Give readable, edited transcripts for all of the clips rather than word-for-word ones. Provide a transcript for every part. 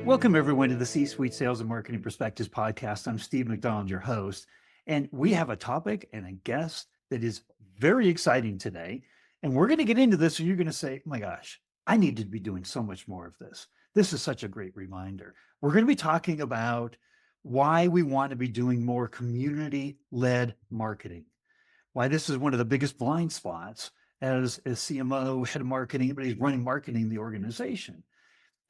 Welcome, everyone, to the C-Suite Sales and Marketing Perspectives podcast. I'm Steve McDonald, your host, and we have a topic and a guest that is very exciting today. And we're going to get into this, and you're going to say, oh my gosh, I need to be doing so much more of this. This is such a great reminder. We're going to be talking about why we want to be doing more community-led marketing, why this is one of the biggest blind spots as a CMO, head of marketing, anybody's running marketing in the organization.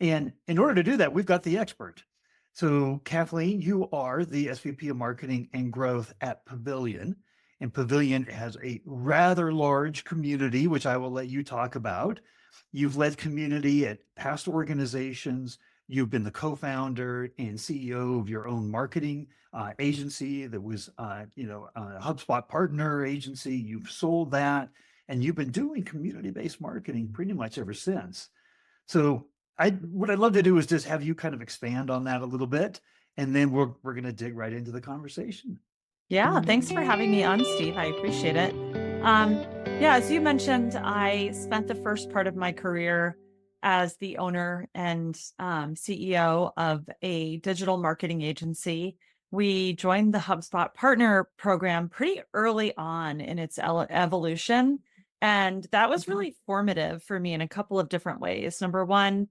And in order to do that, we've got the expert. So Kathleen, you are the SVP of Marketing and Growth at Pavilion. And Pavilion has a rather large community, which I will let you talk about. You've led community at past organizations. You've been the co-founder and CEO of your own marketing agency that was, a HubSpot partner agency. You've sold that, and you've been doing community-based marketing pretty much ever since. So what I'd love to do is just have you kind of expand on that a little bit, and then we're going to dig right into the conversation. Yeah, thanks for having me on, Steve. I appreciate it. As you mentioned, I spent the first part of my career as the owner and CEO of a digital marketing agency. We joined the HubSpot partner program pretty early on in its evolution. And that was really formative for me in a couple of different ways. Number one,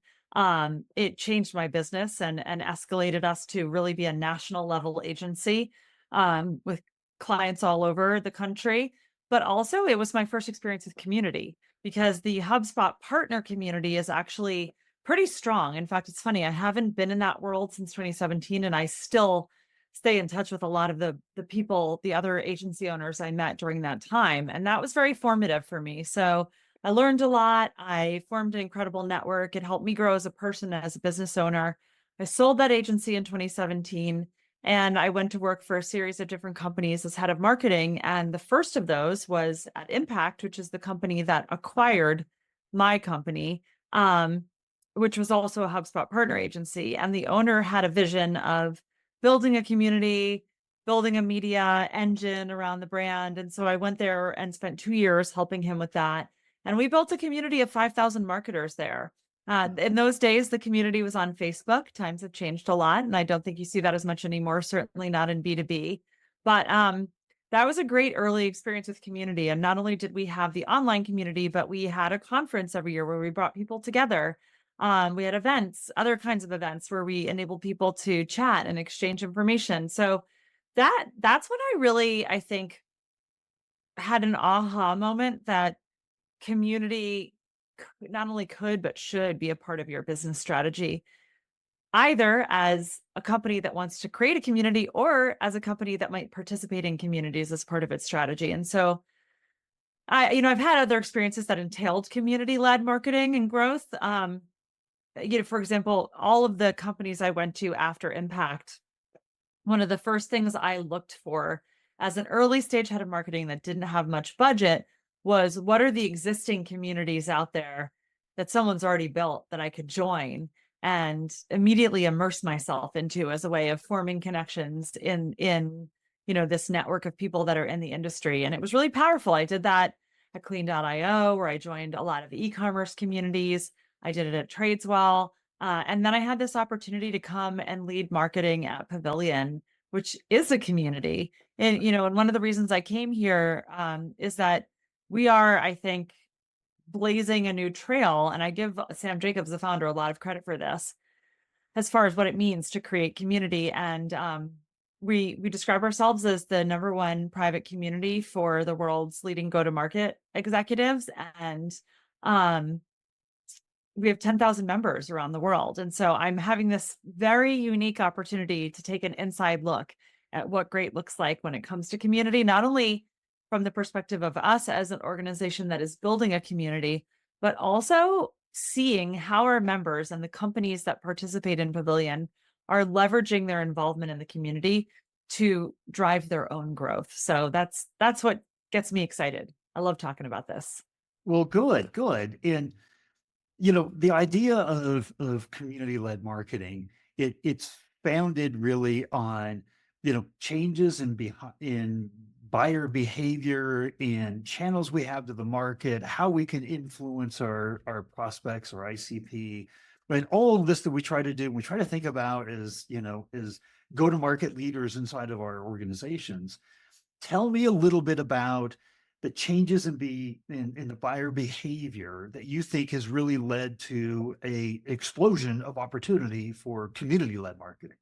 it changed my business and escalated us to really be a national level agency with clients all over the country. But also it was my first experience with community, because the HubSpot partner community is actually pretty strong. In fact, it's funny, I haven't been in that world since 2017, and I still stay in touch with a lot of the people, the other agency owners I met during that time. And that was very formative for me. So I learned a lot. I formed an incredible network. It helped me grow as a person, as a business owner. I sold that agency in 2017, and I went to work for a series of different companies as head of marketing. And the first of those was at Impact, which is the company that acquired my company, which was also a HubSpot partner agency. And the owner had a vision of building a community, building a media engine around the brand. And so I went there and spent 2 years helping him with that. And we built a community of 5,000 marketers there. In those days, the community was on Facebook. Times have changed a lot, and I don't think you see that as much anymore, certainly not in B2B. But that was a great early experience with community. And not only did we have the online community, but we had a conference every year where we brought people together. We had events, other kinds of events where we enabled people to chat and exchange information. So that's when I think, had an aha moment that community not only could, but should be a part of your business strategy, either as a company that wants to create a community or as a company that might participate in communities as part of its strategy. And so I've had other experiences that entailed community-led marketing and growth. For example, all of the companies I went to after Impact, one of the first things I looked for as an early stage head of marketing that didn't have much budget was, what are the existing communities out there that someone's already built that I could join and immediately immerse myself into, as a way of forming connections in this network of people that are in the industry. And it was really powerful. I did that at Clean.io, where I joined a lot of e-commerce communities. I did it at Tradeswell. And then I had this opportunity to come and lead marketing at Pavilion, which is a community. And one of the reasons I came here is that we are, I think, blazing a new trail. And I give Sam Jacobs, the founder, a lot of credit for this, as far as what it means to create community. And we describe ourselves as the #1 private community for the world's leading go-to-market executives. And we have 10,000 members around the world. And so I'm having this very unique opportunity to take an inside look at what great looks like when it comes to community, not only from the perspective of us as an organization that is building a community, but also seeing how our members and the companies that participate in Pavilion are leveraging their involvement in the community to drive their own growth. So that's what gets me excited. I love talking about this. Well, good. And the idea of community-led marketing, it's founded really on changes in buyer behavior and channels we have to the market, how we can influence our prospects or ICP And all of this that we try to do, we try to think about is, is go-to-market leaders inside of our organizations. Tell me a little bit about the changes in the buyer behavior that you think has really led to a explosion of opportunity for community-led marketing.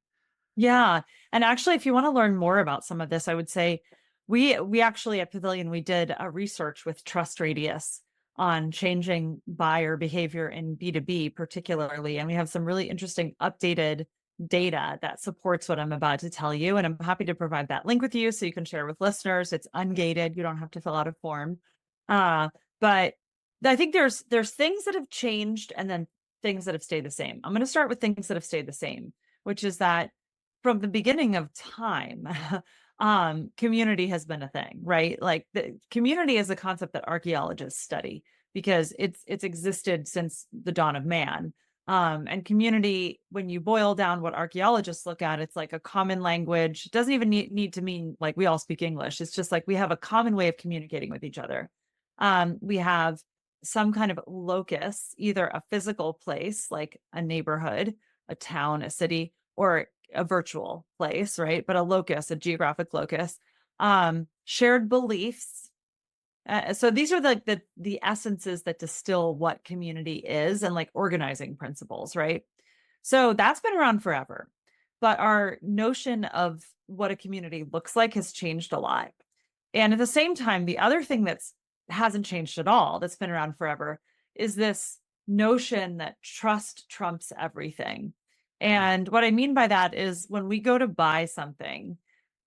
Yeah. And actually, if you want to learn more about some of this, I would say we actually at Pavilion, we did a research with Trust Radius on changing buyer behavior in B2B particularly. And we have some really interesting updated data that supports what I'm about to tell you. And I'm happy to provide that link with you so you can share with listeners. It's ungated. You don't have to fill out a form. Uh, but I think there's things that have changed and then things that have stayed the same. I'm going to start with things that have stayed the same, which is that from the beginning of time, community has been a thing, right? Like the community is a concept that archaeologists study because it's existed since the dawn of man. And community, when you boil down what archaeologists look at, it's like a common language. It doesn't even need to mean like we all speak English. It's just like we have a common way of communicating with each other. We have some kind of locus, either a physical place like a neighborhood, a town, a city, or a virtual place, right? But a locus, a geographic locus, shared beliefs. So these are like the essences that distill what community is and like organizing principles, right? So that's been around forever. But our notion of what a community looks like has changed a lot. And at the same time, the other thing that's hasn't changed at all, that's been around forever, is this notion that trust trumps everything. And what I mean by that is when we go to buy something,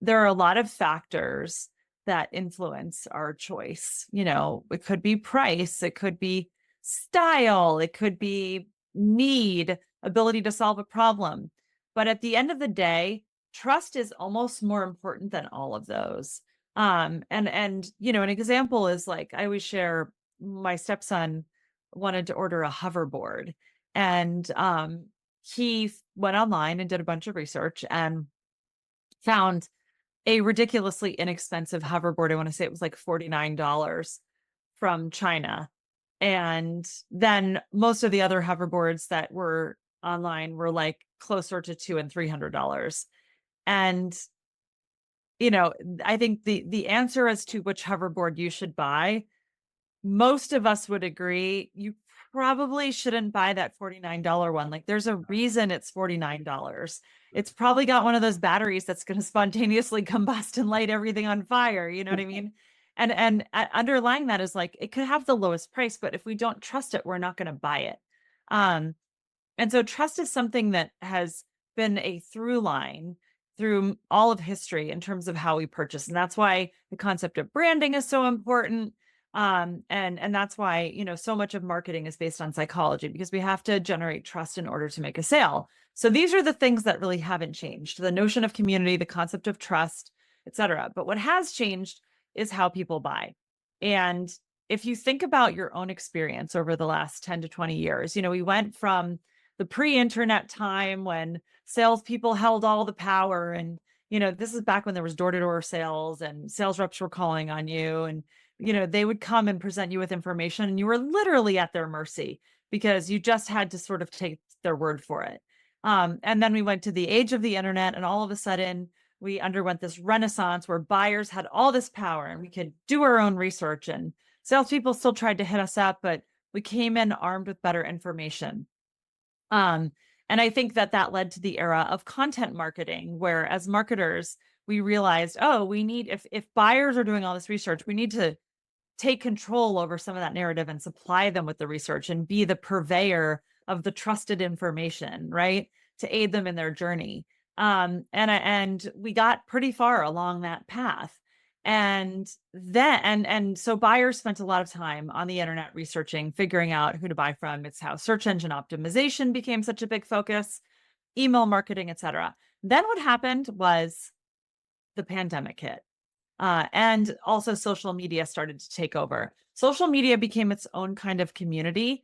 there are a lot of factors that influence our choice. You know, it could be price, it could be style, it could be need, ability to solve a problem. But at the end of the day, trust is almost more important than all of those. And you know, an example is like I always share my stepson wanted to order a hoverboard and he went online and did a bunch of research and found a ridiculously inexpensive hoverboard. I want to say it was like $49 from China. And then most of the other hoverboards that were online were like closer to $200 and $300. And you know, I think the answer as to which hoverboard you should buy, most of us would agree you probably shouldn't buy that $49 one. Like there's a reason it's $49. It's probably got one of those batteries that's going to spontaneously combust and light everything on fire, you know what I mean? And underlying that is like it could have the lowest price, but if we don't trust it, we're not going to buy it. Um and so trust is something that has been a through line through all of history in terms of how we purchase. And that's why the concept of branding is so important. And that's why, you know, so much of marketing is based on psychology because we have to generate trust in order to make a sale. So these are the things that really haven't changed. The notion of community, the concept of trust, etc. But what has changed is how people buy. And if you think about your own experience over the last 10 to 20 years, you know, we went from the pre-internet time when salespeople held all the power. And, you know, this is back when there was door-to-door sales and sales reps were calling on you. And, you know, they would come and present you with information and you were literally at their mercy because you just had to sort of take their word for it. And then we went to the age of the internet and all of a sudden we underwent this renaissance where buyers had all this power and we could do our own research and salespeople still tried to hit us up, but we came in armed with better information. Um, and I think that that led to the era of content marketing, where as marketers, we realized, oh, we need, if buyers are doing all this research, we need to take control over some of that narrative and supply them with the research and be the purveyor of the trusted information, right? To aid them in their journey. And we got pretty far along that path. And so buyers spent a lot of time on the internet researching, figuring out who to buy from. It's how search engine optimization became such a big focus, email marketing, etc. Then what happened was the pandemic hit. And also social media started to take over. Social media became its own kind of community,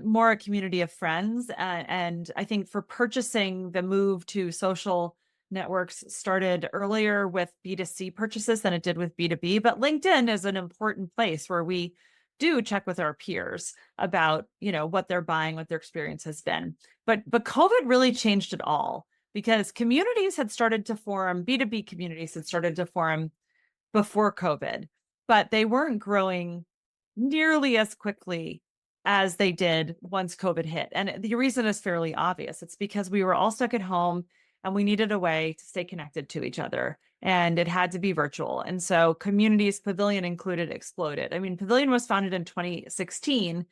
more a community of friends. And I think for purchasing, the move to social networks started earlier with B2C purchases than it did with B2B. But LinkedIn is an important place where we do check with our peers about, what they're buying, what their experience has been. But COVID really changed it all because communities had started to form, B2B communities had started to form before COVID, but they weren't growing nearly as quickly as they did once COVID hit. And the reason is fairly obvious. It's because we were all stuck at home and we needed a way to stay connected to each other. And it had to be virtual. And so communities, Pavilion included, exploded. I mean, Pavilion was founded in 2016,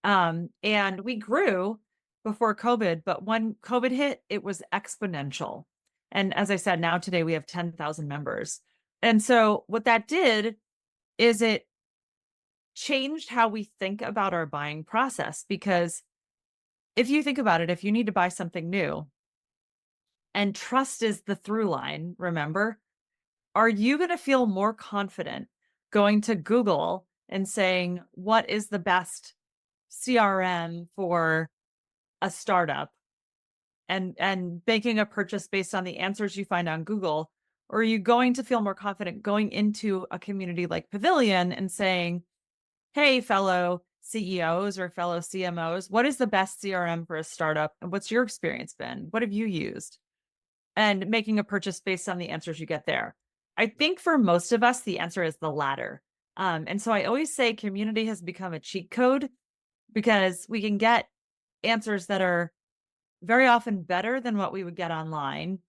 and we grew before COVID, but when COVID hit, it was exponential. And as I said, now today we have 10,000 members. And so what that did is it changed how we think about our buying process. Because if you think about it, if you need to buy something new and trust is the through line, remember, are you going to feel more confident going to Google and saying, what is the best CRM for a startup, and making a purchase based on the answers you find on Google? Or are you going to feel more confident going into a community like Pavilion and saying, hey, fellow CEOs or fellow CMOs, what is the best CRM for a startup? And what's your experience been? What have you used? And making a purchase based on the answers you get there. I think for most of us, the answer is the latter. And so I always say community has become a cheat code because we can get answers that are very often better than what we would get online,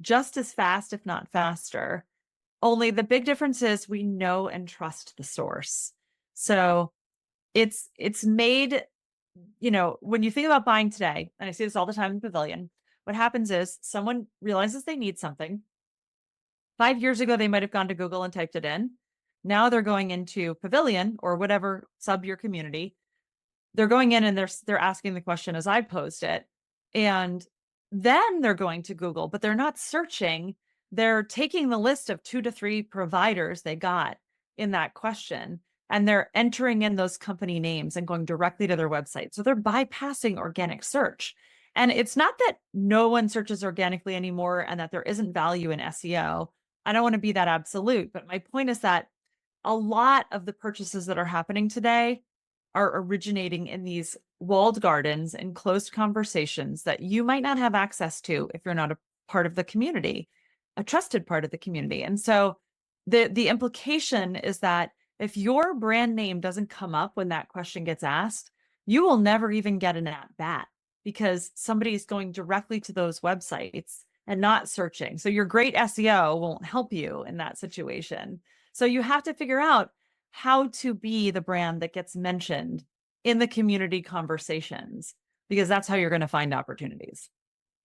just as fast, if not faster. Only the big difference is we know and trust the source. So it's made, when you think about buying today, and I see this all the time in Pavilion, what happens is someone realizes they need something. 5 years ago, they might have gone to Google and typed it in. Now they're going into Pavilion or whatever sub your community. They're going in and they're asking the question as I posed it. And then they're going to Google, but they're not searching. They're taking the list of 2 to 3 providers they got in that question, and they're entering in those company names and going directly to their website. So they're bypassing organic search. And it's not that no one searches organically anymore and that there isn't value in SEO. I don't want to be that absolute, but my point is that a lot of the purchases that are happening today are originating in these walled gardens and closed conversations that you might not have access to if you're not a part of the community, a trusted part of the community. And so the implication is that if your brand name doesn't come up when that question gets asked, you will never even get an at bat because somebody's going directly to those websites and not searching. So your great SEO won't help you in that situation. So you have to figure out how to be the brand that gets mentioned in the community conversations, because that's how you're going to find opportunities.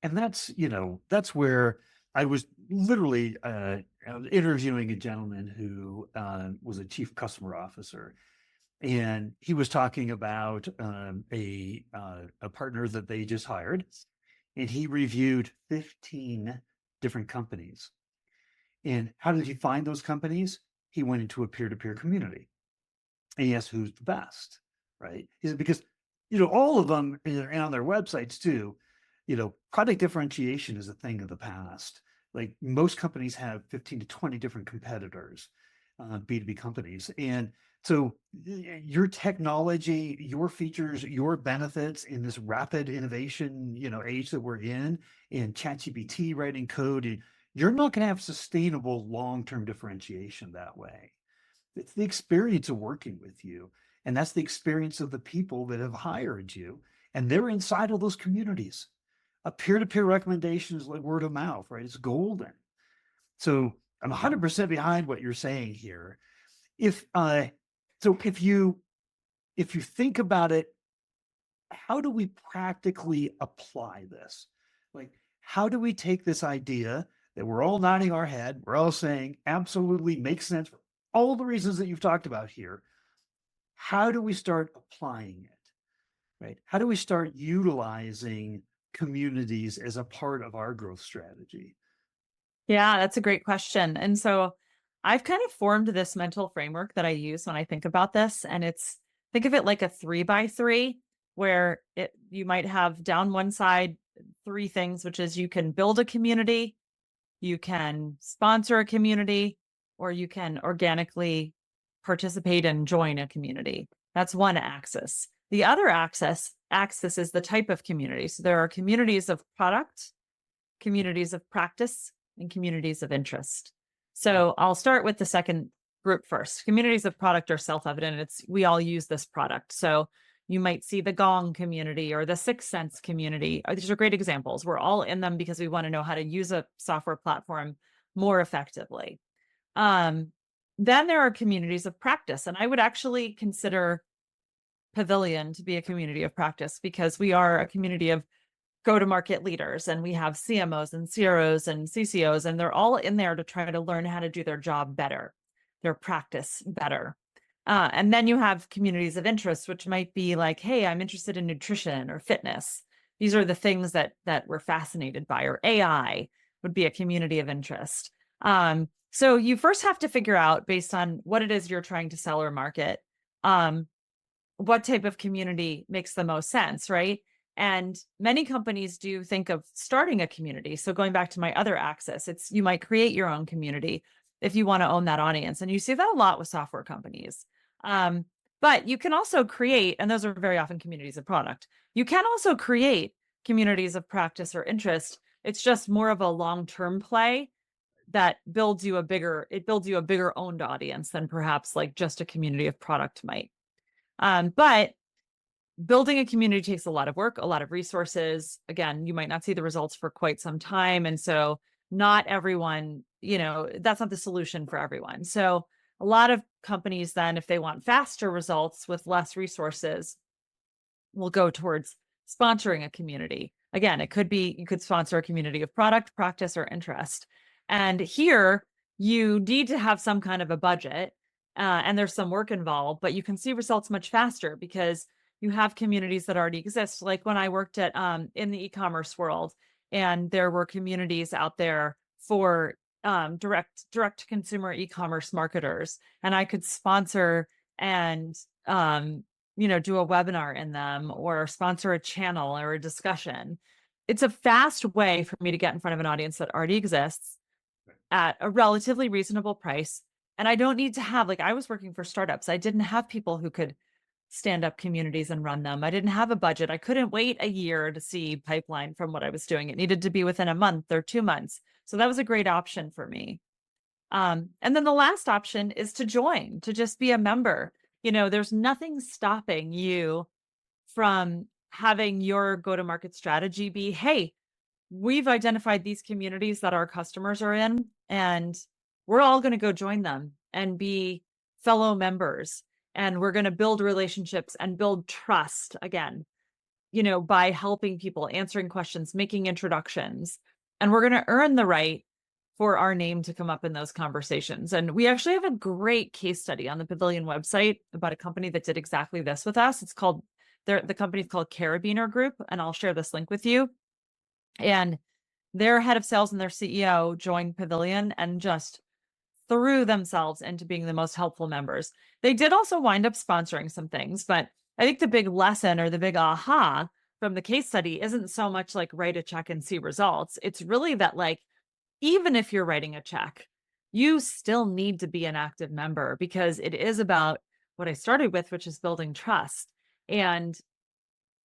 And that's where I was literally interviewing a gentleman who was a chief customer officer, and he was talking about a partner that they just hired, and he reviewed 15 different companies. And how did he find those companies? He went into a peer-to-peer community, and he asked who's the best, right? He said, because all of them, and on their websites too, product differentiation is a thing of the past. Like most companies have 15 to 20 different competitors, B2B companies. And so your technology, your features, your benefits in this rapid innovation, age that we're in ChatGPT writing code, you're not going to have sustainable long-term differentiation that way. It's the experience of working with you. And that's the experience of the people that have hired you. And they're inside of those communities. A peer-to-peer recommendation is like word of mouth, right? It's golden. So I'm 100% behind what you're saying here. If you think about it, how do we practically apply this? Like, how do we take this idea that we're all nodding our head, we're all saying absolutely makes sense for all the reasons that you've talked about here? How do we start applying it, right? How do we start utilizing communities as a part of our growth strategy? Yeah, that's a great question. And so I've kind of formed this mental framework that I use when I think about this. And think of it like a 3x3, where you might have down one side 3 things, which is you can build a community, you can sponsor a community, or you can organically participate and join a community. That's one axis. The other axis is the type of community. So there are communities of product, communities of practice, and communities of interest. So I'll start with the second group first. Communities of product are self-evident. We all use this product. So you might see the Gong community or the Sixth Sense community. These are great examples. We're all in them because we want to know how to use a software platform more effectively. Then there are communities of practice, and I would actually consider Pavilion to be a community of practice because we are a community of go-to-market leaders, and we have CMOs and CROs and CCOs, and they're all in there to try to learn how to do their job better, their practice better. And then you have communities of interest, which might be like, hey, I'm interested in nutrition or fitness. These are the things that we're fascinated by, or AI would be a community of interest. So you first have to figure out, based on what it is you're trying to sell or market, what type of community makes the most sense, right? And many companies do think of starting a community. So going back to my other axis, you might create your own community if you want to own that audience. And you see that a lot with software companies. But you can also create, and those are very often communities of product. You can also create communities of practice or interest. It's just more of a long-term play that builds you a bigger owned audience than perhaps like just a community of product might. But building a community takes a lot of work, a lot of resources. Again, you might not see the results for quite some time. And so not everyone, that's not the solution for everyone. So a lot of companies then, if they want faster results with less resources, will go towards sponsoring a community. Again, it could be, you could sponsor a community of product, practice, or interest. And here you need to have some kind of a budget, and there's some work involved, but you can see results much faster because you have communities that already exist. Like when I worked at in the e-commerce world, and there were communities out there for direct to consumer e-commerce marketers, and I could sponsor and do a webinar in them or sponsor a channel or a discussion. It's a fast way for me to get in front of an audience that already exists at a relatively reasonable price. And I don't need to have, like, I was working for startups. I didn't have people who could stand up communities and run them. I didn't have a budget. I couldn't wait a year to see pipeline from what I was doing. It needed to be within a month or 2 months. So that was a great option for me. And then the last option is to join, to just be a member. There's nothing stopping you from having your go-to-market strategy be, hey, we've identified these communities that our customers are in, and we're all going to go join them and be fellow members. And we're going to build relationships and build trust again, by helping people, answering questions, making introductions. And we're going to earn the right for our name to come up in those conversations. And we actually have a great case study on the Pavilion website about a company that did exactly this with us. It's called, the company's called Carabiner Group, and I'll share this link with you. And their head of sales and their CEO joined Pavilion and just threw themselves into being the most helpful members. They did also wind up sponsoring some things, but I think the big lesson or the big aha from the case study isn't so much like write a check and see results. It's really that, like, even if you're writing a check, you still need to be an active member, because it is about what I started with, which is building trust. And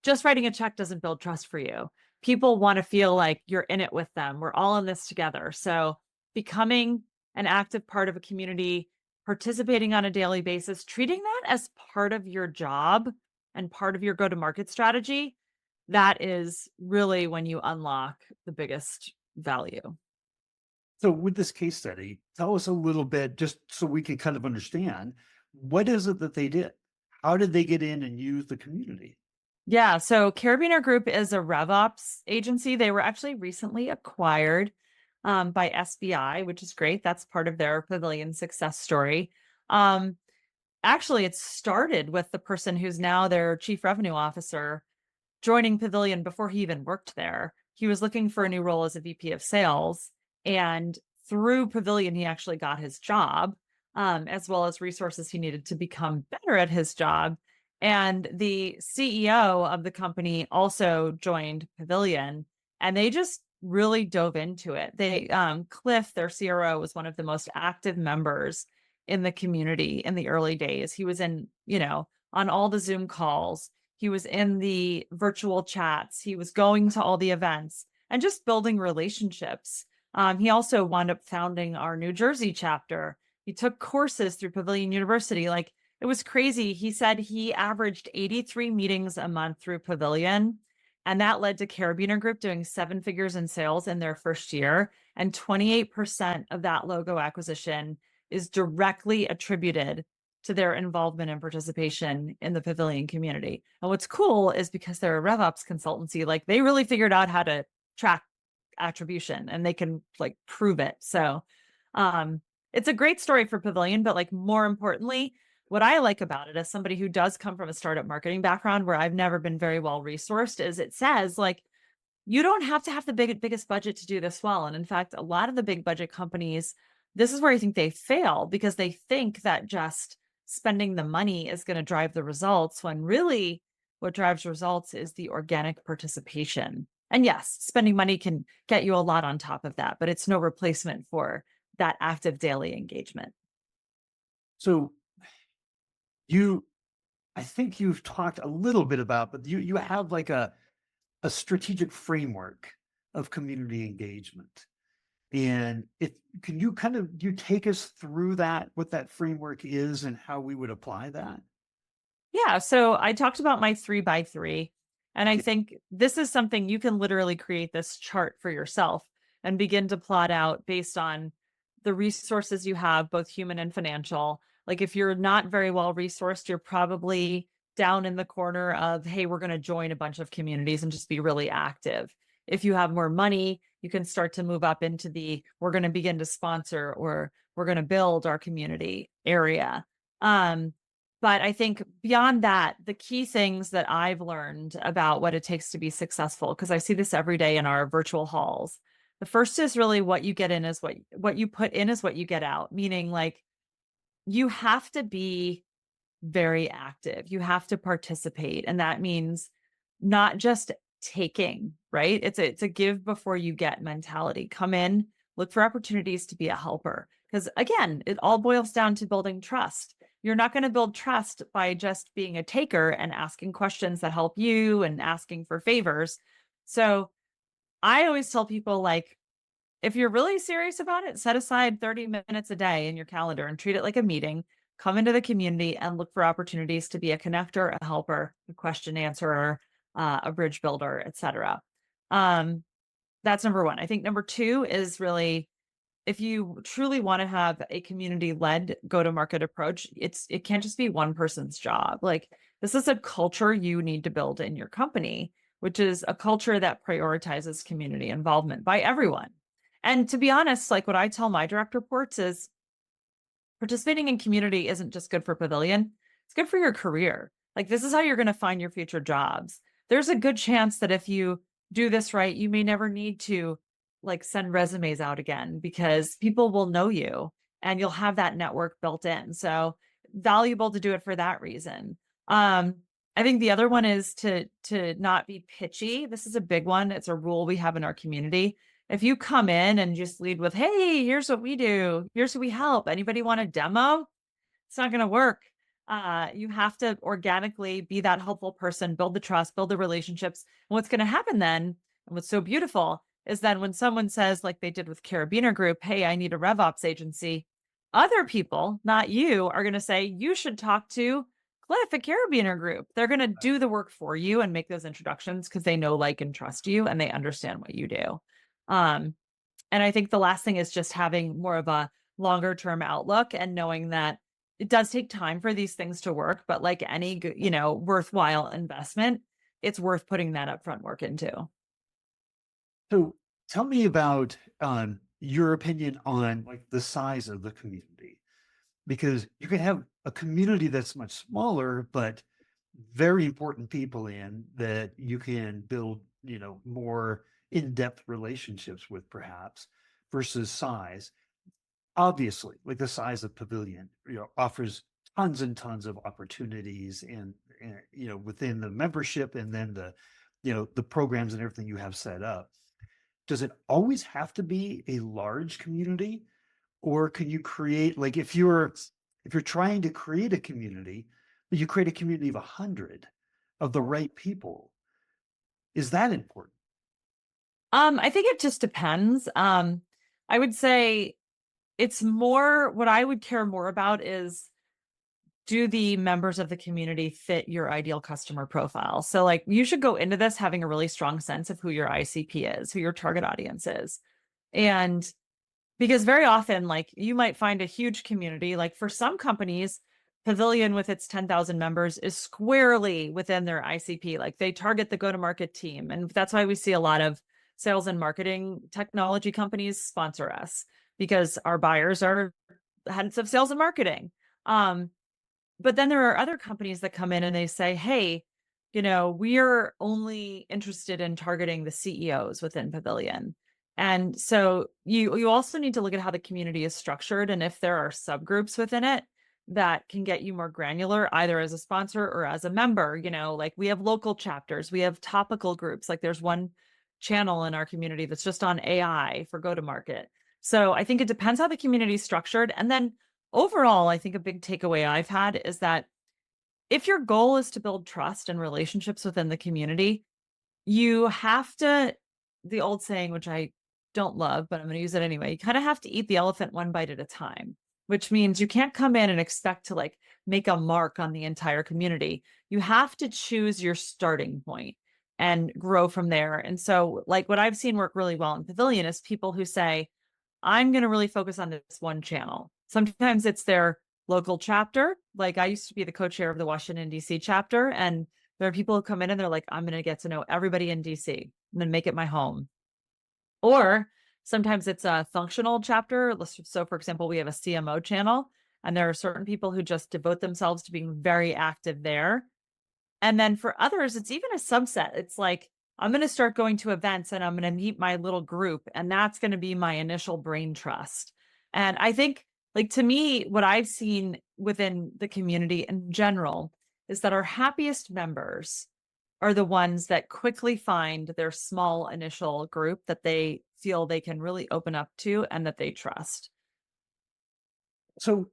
just writing a check doesn't build trust for you. People want to feel like you're in it with them. We're all in this together. So becoming an active part of a community, participating on a daily basis, treating that as part of your job and part of your go-to-market strategy, that is really when you unlock the biggest value. So with this case study, tell us a little bit, just so we can kind of understand, what is it that they did? How did they get in and use the community? Yeah, so Carabiner Group is a RevOps agency. They were actually recently acquired by SBI, which is great. That's part of their Pavilion success story. Actually, it started with the person who's now their chief revenue officer joining Pavilion before he even worked there. He was looking for a new role as a VP of sales, and through Pavilion, he actually got his job, as well as resources he needed to become better at his job. And the CEO of the company also joined Pavilion, and they just really dove into it. They, Cliff, their CRO, was one of the most active members in the community in the early days. He was in, on all the Zoom calls. He was in the virtual chats. He was going to all the events and just building relationships. He also wound up founding our New Jersey chapter. He took courses through Pavilion University. Like, it was crazy. He said he averaged 83 meetings a month through Pavilion. And that led to Carabiner Group doing 7 figures in sales in their first year. And 28% of that logo acquisition is directly attributed to their involvement and participation in the Pavilion community. And what's cool is because they're a RevOps consultancy, like they really figured out how to track attribution and they can like prove it. So it's a great story for Pavilion, but like more importantly, what I like about it as somebody who does come from a startup marketing background where I've never been very well resourced is it says like, you don't have to have the biggest budget to do this well. And in fact, a lot of the big budget companies, this is where I think they fail because they think that just spending the money is going to drive the results when really what drives results is the organic participation. And yes, spending money can get you a lot on top of that, but it's no replacement for that active daily engagement. So you, I think you've talked a little bit about, but you have like a strategic framework of community engagement. And can you kind of, you take us through that, what that framework is and how we would apply that? Yeah. So I talked about my 3x3. And I think this is something you can literally create this chart for yourself and begin to plot out based on the resources you have, both human and financial. Like if you're not very well resourced, you're probably down in the corner of, hey, we're going to join a bunch of communities and just be really active. If you have more money, you can start to move up into the, we're going to begin to sponsor or we're going to build our community area. But I think beyond that, the key things that I've learned about what it takes to be successful, because I see this every day in our virtual halls. The first is really what you get in is what you put in is what you get out, meaning like you have to be very active. You have to participate. And that means not just taking, right? It's a give before you get mentality. Come in, look for opportunities to be a helper. Because again, it all boils down to building trust. You're not going to build trust by just being a taker and asking questions that help you and asking for favors. So I always tell people like, if you're really serious about it, set aside 30 minutes a day in your calendar and treat it like a meeting. Come into the community and look for opportunities to be a connector, a helper, a question answerer, a bridge builder, etc. That's number one. I think number two is really if you truly want to have a community-led go-to-market approach, it can't just be one person's job. Like this is a culture you need to build in your company, which is a culture that prioritizes community involvement by everyone. And to be honest, like what I tell my direct reports is participating in community isn't just good for Pavilion, it's good for your career. Like this is how you're going to find your future jobs. There's a good chance that if you do this right, you may never need to like send resumes out again because people will know you and you'll have that network built in. So valuable to do it for that reason. I think the other one is to not be pitchy. This is a big one. It's a rule we have in our community. If you come in and just lead with, hey, here's what we do, here's what we help. Anybody want a demo? It's not going to work. You have to organically be that helpful person, build the trust, build the relationships. And what's going to happen then, and what's so beautiful, is then when someone says, like they did with Carabiner Group, hey, I need a RevOps agency, other people, not you, are going to say, you should talk to Cliff at Carabiner Group. They're going to do the work for you and make those introductions because they know, like, and trust you and they understand what you do. And I think the last thing is just having more of a longer term outlook and knowing that it does take time for these things to work, but like any, worthwhile investment, it's worth putting that upfront work into. So tell me about your opinion on like the size of the community, because you can have a community that's much smaller, but very important people in that you can build, more in-depth relationships with perhaps versus size. Obviously, like the size of Pavilion, offers tons and tons of opportunities and within the membership and then the programs and everything you have set up. Does it always have to be a large community, or can you create, like if you're trying to create a community, but you create a community of 100 of the right people. Is that important? I think it just depends. I would say it's more what I would care more about is, do the members of the community fit your ideal customer profile? So like you should go into this having a really strong sense of who your ICP is, who your target audience is. And because very often, like you might find a huge community, like for some companies, Pavilion with its 10,000 members is squarely within their ICP. Like they target the go-to-market team. And that's why we see a lot of sales and marketing technology companies sponsor us, because our buyers are heads of sales and marketing. But then there are other companies that come in and they say, hey, we are only interested in targeting the CEOs within Pavilion. And so you also need to look at how the community is structured and if there are subgroups within it that can get you more granular, either as a sponsor or as a member. Like we have local chapters, we have topical groups. Like there's one channel in our community that's just on AI for go to market. So I think it depends how the community is structured. And then overall, I think a big takeaway I've had is that if your goal is to build trust and relationships within the community, you have to, the old saying, which I don't love, but I'm going to use it anyway. You kind of have to eat the elephant one bite at a time, which means you can't come in and expect to like make a mark on the entire community. You have to choose your starting point and grow from there. And so, like, what I've seen work really well in Pavilion is people who say, I'm going to really focus on this one channel. Sometimes it's their local chapter. Like I used to be the co-chair of the Washington, D.C. chapter. And there are people who come in and they're like, I'm going to get to know everybody in DC and then make it my home. Or sometimes it's a functional chapter. So for example, we have a CMO channel and there are certain people who just devote themselves to being very active there. And then for others, it's even a subset. It's like, I'm going to start going to events and I'm going to meet my little group. And that's going to be my initial brain trust. And I think, like, to me, what I've seen within the community in general is that our happiest members are the ones that quickly find their small initial group that they feel they can really open up to and that they trust. So,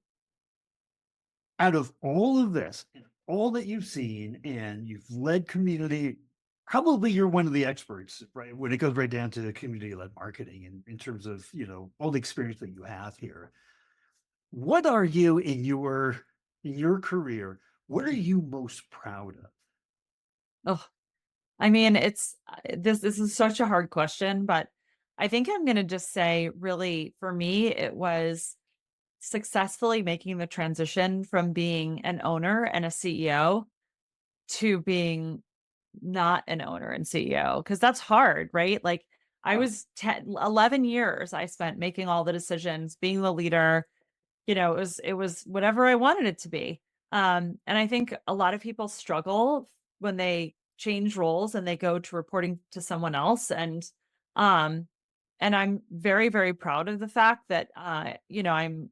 out of all of this and all that you've seen, and you've led community, probably you're one of the experts, right? When it goes right down to community-led marketing, and in terms of all the experience that you have here. What are you in your career? What are you most proud of? Oh, I mean, it's this is such a hard question, but I think I'm going to just say, really, for me, it was successfully making the transition from being an owner and a CEO to being not an owner and CEO, because that's hard, right? Like I Oh, was 11 years I spent making all the decisions, being the leader. It was whatever I wanted it to be. And I think a lot of people struggle when they change roles and they go to reporting to someone else. Um, and I'm very, very proud of the fact that I'm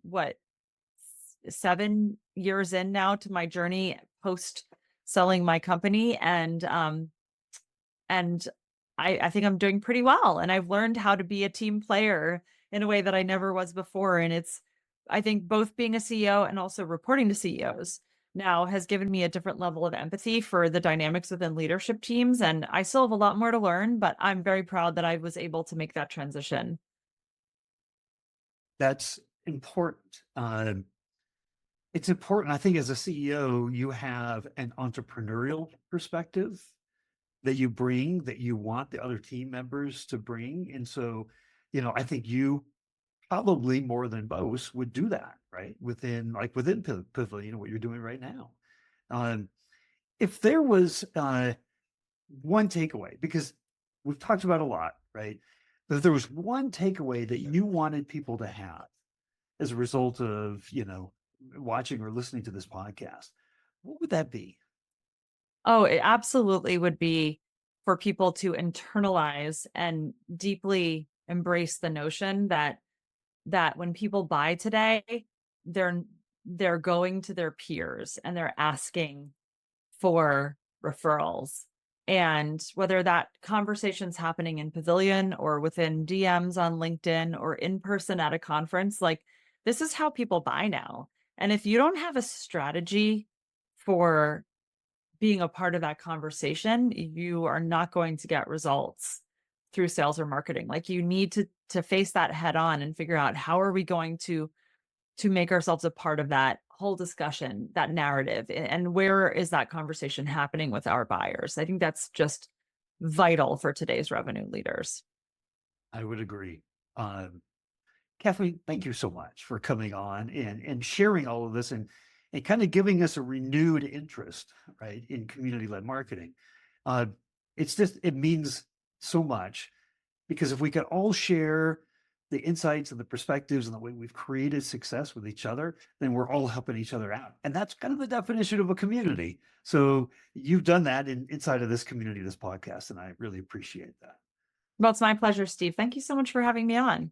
7 years in now to my journey post selling my company. And I think I'm doing pretty well. And I've learned how to be a team player in a way that I never was before. And I think both being a CEO and also reporting to CEOs now has given me a different level of empathy for the dynamics within leadership teams. And I still have a lot more to learn, but I'm very proud that I was able to make that transition. that's important. It's important. I think as a CEO, you have an entrepreneurial perspective that you bring, that you want the other team members to bring. And so, I think you probably more than most would do that, right? Within Pavilion, what you're doing right now. Um, if there was one takeaway, because we've talked about a lot, right? But if there was one takeaway that you wanted people to have as a result of, watching or listening to this podcast, what would that be? Oh, it absolutely would be for people to internalize and deeply embrace the notion that when people buy today, they're they're going to their peers and they're asking for referrals. And whether that conversation's happening in Pavilion or within DMs on LinkedIn or in person at a conference, like this is how people buy now. And if you don't have a strategy for being a part of that conversation, you are not going to get results through sales or marketing. Like you need to face that head on and figure out how are we going to make ourselves a part of that whole discussion, that narrative, and where is that conversation happening with our buyers? I think that's just vital for today's revenue leaders. I would agree. Um, Kathleen, thank you so much for coming on and sharing all of this and kind of giving us a renewed interest, right, in community-led marketing. Uh, it means so much because if we could all share the insights and the perspectives and the way we've created success with each other, then we're all helping each other out. And that's kind of the definition of a community. So you've done that inside of this community, this podcast, and I really appreciate that. Well, it's my pleasure, Steve. Thank you so much for having me on.